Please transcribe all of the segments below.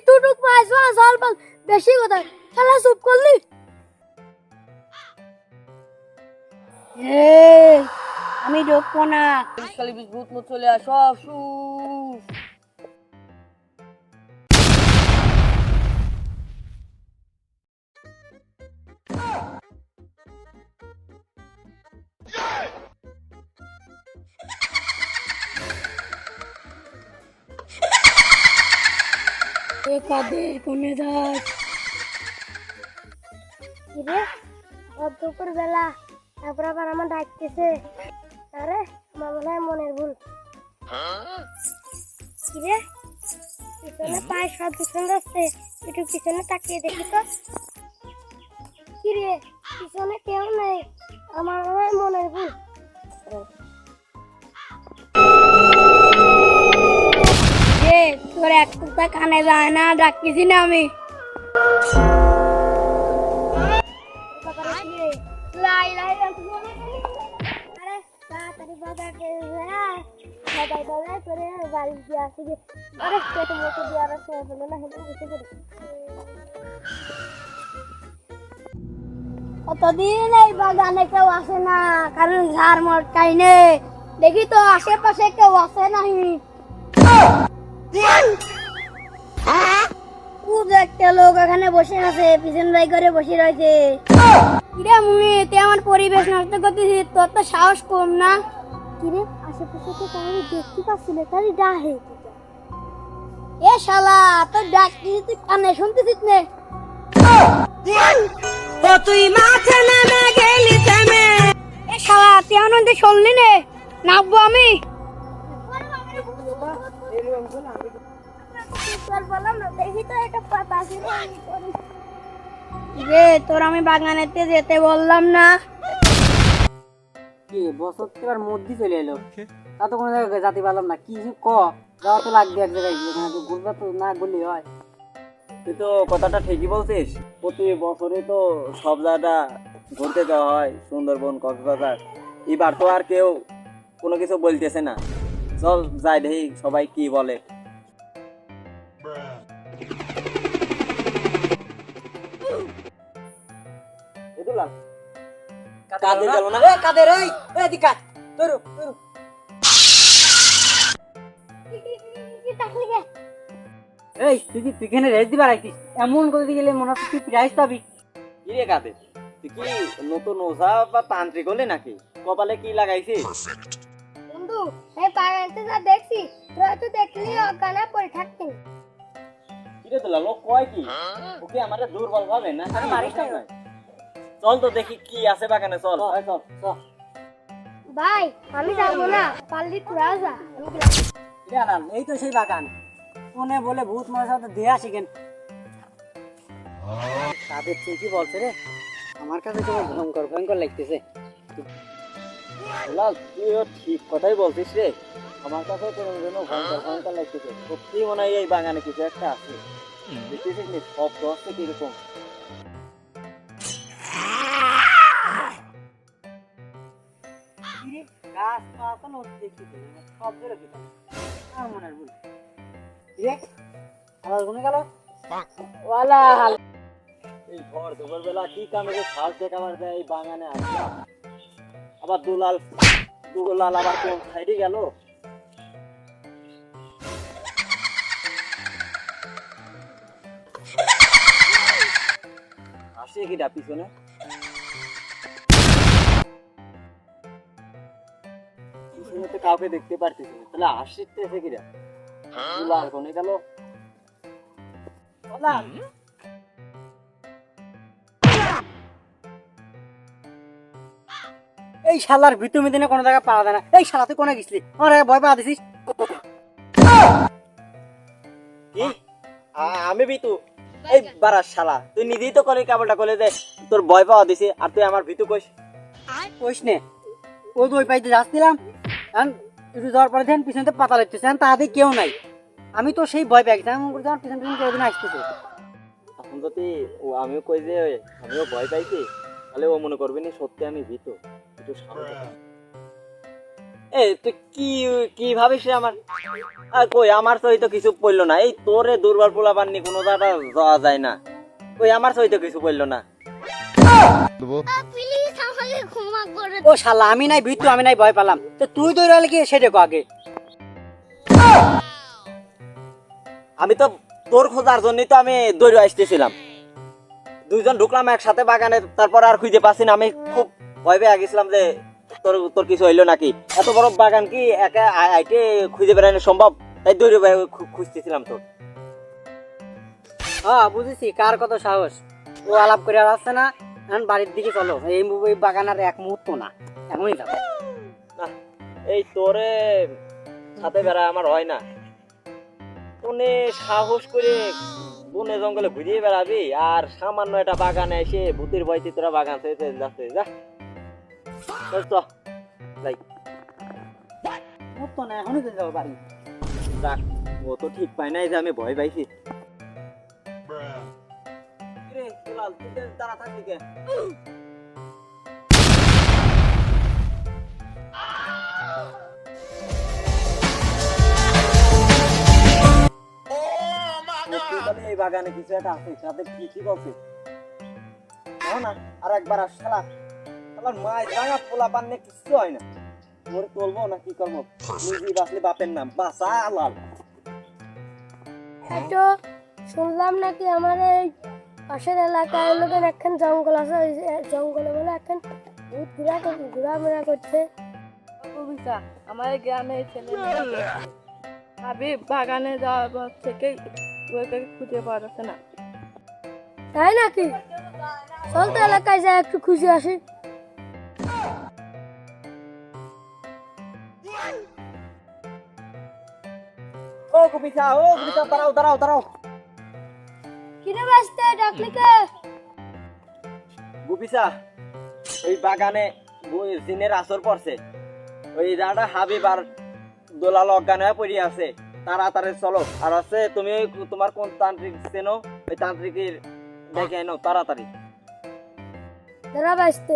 টুটুক মাছ অল্প বেশি কথা শালা চুপ করলি আমি ঢুকবো না খালি ভূত মত চলে আস সব শু কাদের কোনে যাস রে দুপুর বেলা তারপর আবার আমার ডাকতেছে আরে আমার মনে হয় মনের ভুল রে পিছনে পায়ে সব পিছনে যাচ্ছে একটু পিছনে তাকিয়ে দেখি তো কি রে পিছনে কেউ নেই আমার মনে হয় মনের ভুল তোর এক টুকটা কানে যায় না ডাকতেছি না আমি কতদিন এই বাগানে কেউ আসে না কারণ ঝাড় মটকাই নেই দেখি তো আশেপাশে কেউ আসে নাই একটা লোক এখানে বসে আছে পিছন ভাই করে বসে রয়েছে কিরে মুনি তুই আমার পরিবেশ নষ্ট করতেছিস তোর তো সাহস কম না কিরে আশেপাশে তো কাউকে দেখতে পাচ্ছি না তাই ডাহে এ শালা তোর ডাক তুই কানে শুনতেছিস না তো তুই মাঠে নেমে গেলি থেমে এ শালা তুই আনন্দে শুনলি নে নামবো আমি তোর আমি বাগানেতে যেতে বললাম না কি বছর এবার মধ্যে চলে এলো তা তো কোনো জায়গায় জাতি পারলাম না কি ক যাওয়া তো লাগবে এক জায়গায় ওখানে তো ঘুরবে তো না ঘুরলে হয় তুই তো কথাটা ঠিকই বলছিস প্রতি বছরে তো সব জায়গা ঘুরতে যাওয়া হয় সুন্দরবন কক্সবাজার এবার তো আর কেউ কোনো কিছু বলতেছে না চল যাই দেখি সবাই কি বলে কাদের গেল না এ কাদের এই এদিকে তোর এই তুই কি পিছনে রেস দিবার আইছিস এমন করে গেলে মনে হচ্ছে তুই প্রাইজ পাবি কি রে কাদের তুই কি নতুন ওঝা বা তান্ত্রিক হলে নাকি কপালে কি লাগাইছিস বন্ধু এই বাগানতে যা দেখছি তোরা তো দেখলি অজ্ঞানে পড়ে থাকতি কি রে তোলা লোক কয় কি ওকে আমারে দুর্বল ভাবে না আরে মারিস না চল তো দেখি কি আছে বাগানে চল চল চল ভাই আমি যাবো না পারলি তোরা যা এই তো সেই বাগান কোনে বলে ভূত মার সাথে দেয়া শিখেন তাদের কি বলছে রে আমার কাছে তো ভয়ঙ্কর ভয়ঙ্কর লাগতেছে লাল তুইও ঠিক কথাই বলছিস রে আমার কাছে কোনো যেন ভয়ঙ্কর ভয়ঙ্কর লাগতেছে সত্যি মনে হয় এই বাগানে কিছু একটা আছে দেখতেছিস নি শব্দ হচ্ছে কিরকম গাছ পাতা নষ্ট দেখতেছে শব্দ রেখে আর মনের ভুল রে আবার গুনে গেল ওয়ালা এই ভর দুপুর বেলা কি কামে যে শ্বাস দেখাবার দেয় এই বাগানে আসলাম আবার দুলাল আবার কোন সাইডে গেল আসে কিটা পিছনে পিছনে তো কাউকে দেখতে পারতেছি না তাহলে আসতেছে কিটা দুলাল কোনে গেল ওয়ালা এই শালার ভিতর মিদিনে কোনো জায়গা পাওয়া যায় না এই শালা তুই কোনে গেছিলি আমার ভয় পাওয়া দিছিস কি আমি বিতু এই বারাস শালা তুই নিজেই তো করে কেবলটা করে দে তোর ভয় পাওয়া দিছে আর তুই আমার ভিতু কইস কইস নে ওই তো ওই পাইতে যাচ্ছিলাম একটু যাওয়ার পরে দেন পিছনে পাতা লাগতেছে তাহাতে কেউ নাই আমি তো সেই ভয় পেয়ে গেছি আমি পিছন পিছন কেউ দিন আসতেছে এখন যদি আমিও কই যে আমিও ভয় পাইছি তাহলে ও মনে করবে না সত্যি আমি ভীত একটু সামনে এ তুই কি কি ভাবিস রে আমার? আর কই আমার সই তো কিছু পড়লো না, এই তোরে দুর্বল পোলা পাননি কোনো জায়গা যাওয়া যায় না, কই আমার সই তো কিছু পড়লো না। প্লিজ আমাকে ক্ষমা করে ও শালা, আমি নাই বিট্টু, আমি নাই ভয় পেলাম, তো তুই দৌড়ালে কি সেটা কো আগে। আমি তো তোর খোঁজার জন্যই তো আমি দৌড়ে আসতেছিলাম, দুইজন ঢুকলাম একসাথে বাগানে, তারপর আর খুঁজে পাচ্ছি না, আমি খুব ভয় পেয়ে গেছিলাম যে তোর তোর কিছু হইলো নাকি। এত বড় বাগান কি একা আইটে খুঁজে বেড়ানো সম্ভব, তাই দৌড়ে খুঁজতেছিলাম তোর। হ্যাঁ বুঝেছি, কার কত সাহস, ও আলাপ করে আর আসছে না। এখন বাড়ির দিকে চলো, এই বাগান আর এক মুহূর্ত না, এমনই যাবো। না, এই তোরে সাথে বেড়া আমার হয় না, তোনে সাহস করে বনে জঙ্গলে ঘুরিয়ে বেড়াবি আর সামান্য একটা বাগানে এসে ভূতের ভয়তে তোরা বাগান থেকে যাচ্ছে। যা চল, যাই। মুহূর্ত না, এখনই চলে যাবো বাড়ি। যাক, ও তো ঠিক পাই নাই যে আমি ভয় পাইছি। কিরে, দুলাল, তুই যে দাঁড়া থাকলি কে? তুই বলি এই বাগানে কিছু একটা আছে, তাদের কি বলছিস? না, আর একবার আস শালা, শালার মায় রাঙা পোলা পান্নে কিছু হয় না, মোরে তুলবো না কি করবো, নিজেই বাঁচলে বাপের নাম বাঁচা লাল। তো শুনলাম নাকি আমার এই পাশের এলাকায় লোকের একখান জঙ্গল আছে, ওই জঙ্গলে বলে একখান ভূত ঘোরামেরা করছে। কবিতা আমার গ্রামে ছেলে ভাবি বাগানে যাওয়ার পর থেকে ওকে খুঁজে পাওয়া যাচ্ছে না। তাই নাকি? চল তো এলাকায় যাই একটু খুঁজে আসি। ও কবিতা, দাঁড়াও দাঁড়াও দাঁড়াও। কিরে বাঁচতে ডাকলি কে? গুপিসা, ওই বাগানে জিনের আসর পড়ছে, ওই জায়গাটা হাবিব আর দোলাল অজ্ঞান হয়ে পড়ে আছে, তাড়াতাড়ি চলো। আর আছে তুমি তোমার কোন তান্ত্রিক চেনো, ওই তান্ত্রিকের দেখে এনো তাড়াতাড়ি। দাঁড়া বাঁচতে,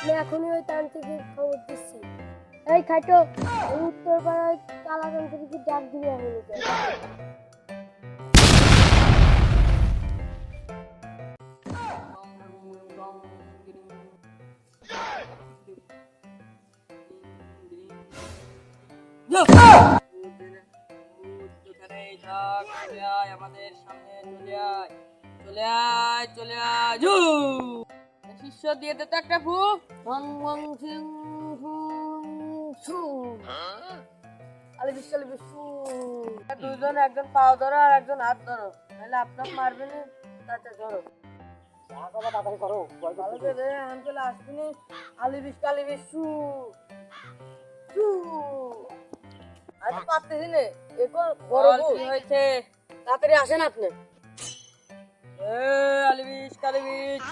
আমি এখনই ওই তান্ত্রিকের খবর দিচ্ছি। এই খাটো, এই উত্তর পাড়ায় কালা তান্ত্রিকের ডাক দিবি এখনই। আমাদের সামনে চলে আয় শিষ্য দিয়ে দে তো একটা ফু। দুজন, একজন পাও ধরো আর একজন হাত ধরো, নাহলে আপনার মারবে না, তাতে ধরো তাড়াতাড়ি করো, ভয় ভালো করতেছে। করে আনতে আসবিনি। আলিবিশ কালিবিশ শু শু আজ পারতেছি না, এখন বড় কি হয়েছে, তাড়াতাড়ি আসেন আপনি। এ আলিবিশ কালিবিশ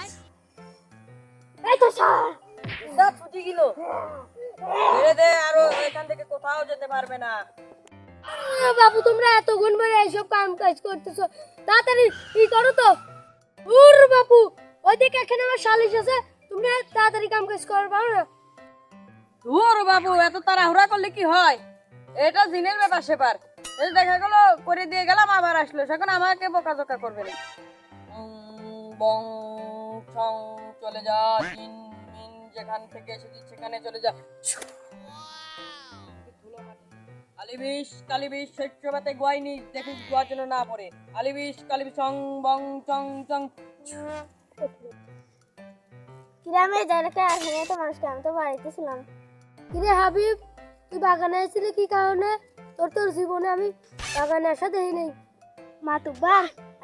এই তো স্যার, যা ছুটি গেল, ছেড়ে দে, আরো এখান থেকে কোথাও যেতে পারবে না। বাবু তোমরা এতক্ষণ ধরে এইসব কাম কাজ করতেছো, তাড়াতাড়ি ই করো তো। উর বাপু, ওইদিকে এখানে আমার শালিশ আছে, তুমি তাড়াতাড়ি কাম কাজ করতে পারো না? ধুর বাবু, এত তাড়াহুড়া করলে কি হয়, এটা জিনের ব্যাপার সেপার, এই দেখা গেল করে দিয়ে গেলাম আবার আসলো, সেখন আমাকে বোকাজোকা করবে না। বং ছং চলে যা, জিন মিন যেখান থেকে এসেছি সেখানে চলে যা। আলিবিশ কালিবিশ শৈত্যবাতে গোয়াইনি, দেখি গোয়ার জন্য না পড়ে। আলিবিশ কালিবিশ চং বং চং চং। গ্রামে যারা আসলে তো মানুষকে, আমি তো বাড়িতে ছিলাম। কিরে হাবিব, তুই বাগানে এসেছিলি কি কারণে? তোর জীবনে আমি বাগানে আসা দেখি নেই। মাতুব্বা,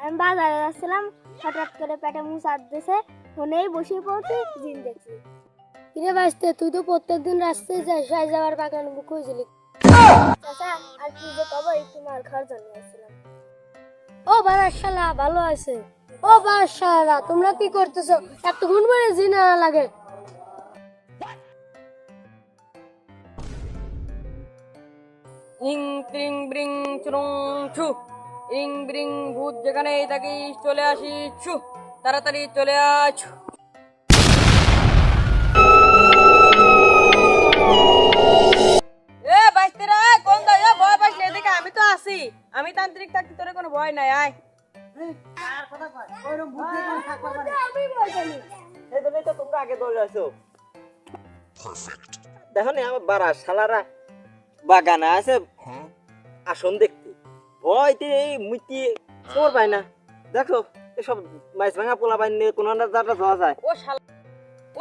আমি বাজারে যাচ্ছিলাম, হঠাৎ করে পেটে মুখ চাট দিয়েছে, ফোনেই বসে পড়ছি, জিন দেখছি। কিরে বাঁচতে, তুই তো প্রত্যেকদিন রাস্তায় যাওয়ার বাগান বুক হয়েছিলি। চাচা, আর কি যে কব, একটু মার খাওয়ার জন্য আসছিলাম। ও বারাশালা, ভালো আছে? ও বারাশালা, তোমরা কি করতেছো? এতক্ষণ পরে জিন আনা লাগে। ইং ত্রিং ব্রিং চুরুং ছু, ইং ব্রিং ভূত যেখানে থাকিস চলে আসিস ছু, তাড়াতাড়ি চলে আয় ছু। এদিকে আমি তো আছি, আমি তান্ত্রিক থাকতে তোর কোনো ভয় নাই, আয়। আমি ভয় পাই না। এই জন্যই তো তোমরা আগে দৌড়ে আসো। দেখো নি আমার বাড়া শালারা বাগানে আছে আসন দেখতে, ভয়তে এই মুতি চোর পায় না। দেখো এসব মাছ ভাঙা পোলা পাই নিয়ে কোনো যাত্রা যাওয়া যায়।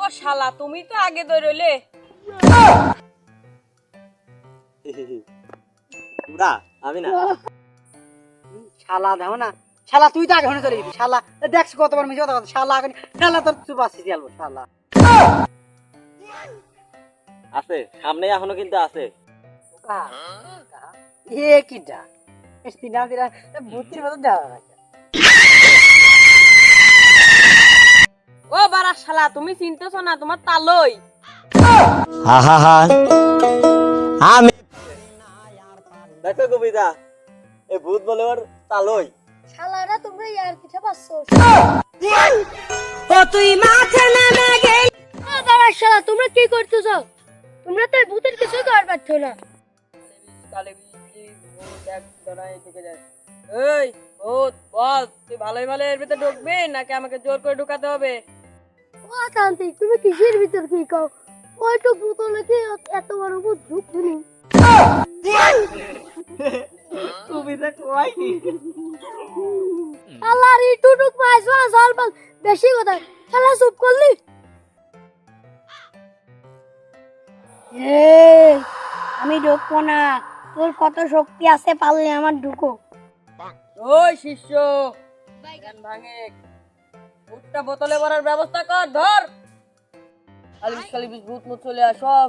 ও শালা তুমি তো আগে দৌড়লে। তোমরা আমি না শালা দেখো না, শালা তুই তো আগে হনে চলে গেবি শালা। দেখছ কতবার মিশে কথা কথা, শালা আগে শালা তোর চুপ আসছিস আলবো শালা। আছে সামনে এখনো কিন্তু আছে। এ কিটা সিনা দিরা ভূতির মতো দেওয়া আছে। ও বাড়া শালা তুমি চিনতেছো না, তোমার তালই। দেখো কবিতা এই ভূত বলে ওর তালই। শালারা তোমরা ইয়ার পিঠে পাচ্ছো। ও তুই মাঠে নেমে গেল। বাড়া শালা তোমরা কি করতেছো? তোমরা তো ভূতের কিছু করার পারছো না। কালে ভূত এক দাঁড়ায় থেকে যায়। এই ভূত বল, তুই ভালোই ভালো এর ভিতরে ঢুকবি নাকি আমাকে জোর করে ঢুকাতে হবে? ও তান্ত্রিক তুমি কিসের ভিতর কি কও? ওইটুক বোতলে কি এত বড় ভূত ঢুকবি? কবিতা কয় কি? আল্লাহর ইটুটুক মাইছো জলপাল বেশি কথা। শালা চুপ করলি? আমি ঢুকবো না। তোর কত শক্তি আছে, পারলে আমার ঢুকো। ওই শিষ্য জ্ঞান ভাঙে, ভূতটা বোতলে ভরার ব্যবস্থা কর, ধর। আলিশ খালি ভূত মুত চলে আস, সব